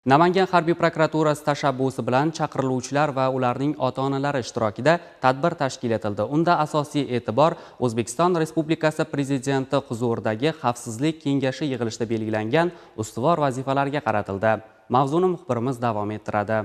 Namangan harbiy prokuraturasi tashabbusi bilan chaqiriluvchilar va ularning ota-onalari ishtirokida tadbir tashkil etildi. Unda asosiy e'tibor O'zbekiston Respublikasi Prezidenti huzuridagi Xavfsizlik kengashi yig'ilishida belgilangan ustuvor vazifalarga qaratildi. Mavzuni muxbirimiz davom ettiradi.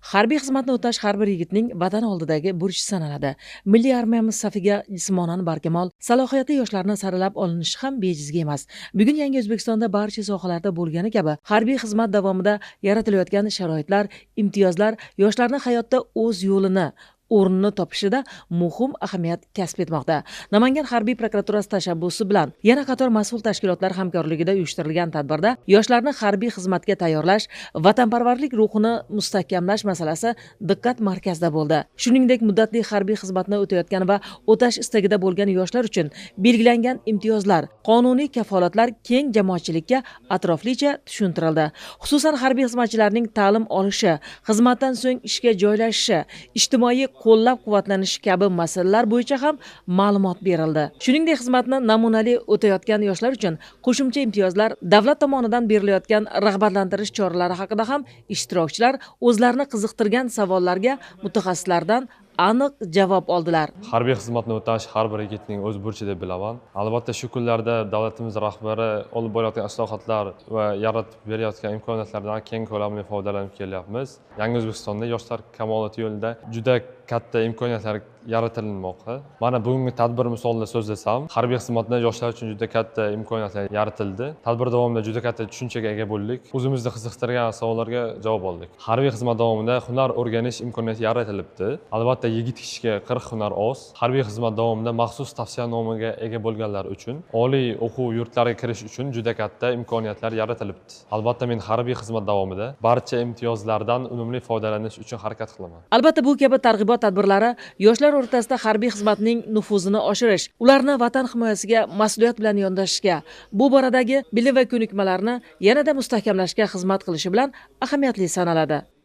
Harbiy xizmatni o'tash har bir yigitning vatan oldidagi burchi sanaladi. Milliy armiyamiz safiga jismonan barkamol, salohiyatli yoshlarni saralab olinishi ham bejizga emas. Bugun yangi O'zbekistonda barcha sohalarda bo'lgani kabi, harbiy xizmat davomida yaratilayotgan sharoitlar, imtiyozlar yoshlarni hayotda o'z yo'lini o'rnini topishida muhim ahamiyat kasb etmoqda. Namangan harbiy prokuraturasi tashabbusi bilan yana qator mas'ul tashkilotlar hamkorligida uyushtirilgan tadbirda yoshlarni harbiy xizmatga tayyorlash, vatanparvarlik ruhini mustahkamlash masalasi diqqat markazida bo'ldi. Shuningdek, muddatli harbiy xizmatni o'tayotgan va o'tash istagida bo'lgan yoshlar uchun belgilangan imtiyozlar, qonuniy kafolatlar keng jamoatchilikka atroflicha tushuntirildi. Xususan, harbiy xizmatchilarning ta'lim olishi, xizmatdan so'ng ishga joylashishi, ijtimoiy qo'llab-quvvatlanishi kabi masalalar bo'yicha ham ma'lumot berildi. Shuningdek, xizmatni namunali o'tayotgan yoshlar uchun qo'shimcha imtiyozlar, davlat tomonidan berilayotgan rag'batlantirish choralari haqida ham ishtirokchilar o'zlarini qiziqtirgan savollarga mutaxassislardan aniq javob oldilar. Harbiy xizmatni o'tash har bir yigitning o'z burchi deb bilaman. Albatta shu kunlarda davlatimiz rahbari olib borayotgan islohotlar va yaratib berayotgan imkoniyatlardan keng ko'lamli foydalanib kelyapmiz. Yangi O'zbekistonda yoshlar kamoloti yo'lida juda katta imkoniyatlar yaratilmoqda. Mana bugungi tadbir misolida so'zlasam, harbiy xizmatda yoshlar uchun juda katta imkoniyatlar yaratildi. Tadbir davomida juda katta tushunchaga ega bo'ldik. O'zimizni qiziqtirgan savollarga javob oldik. Harbiy xizmat davomida hunar o'rganish imkoniyati yaratilibdi. Albatta yigit kishiga 40 hunar oz. Harbiy xizmat davomida maxsus tavsiyanomaga ega bo'lganlar uchun oliy o'quv yurtlariga kirish uchun juda katta imkoniyatlar yaratilibdi. Albatta men harbiy xizmat davomida barcha imtiyozlardan unumli foydalanish uchun harakat qilaman. Albatta, bu kabi targ'ibot tadbirlari yoshlar o'rtasida harbiy xizmatning nufuzini oshirish, ularni vatan himoyasiga mas'uliyat bilan yondashishga, bu boradagi bilim va ko'nikmalarni yanada mustahkamlashga xizmat qilishi bilan ahamiyatli sanaladi.